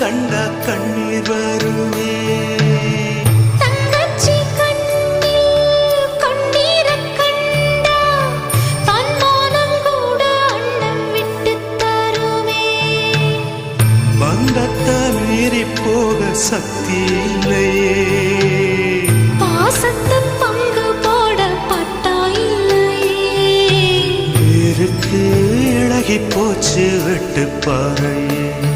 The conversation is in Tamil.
கண்ட கண்ணீர் வருமே மீறி போக சக்தி இல்லையே பாசத்தை பங்கு போட பட்டா இல்லையே இருக்கு இழகி போச்சு விட்டு பாறையே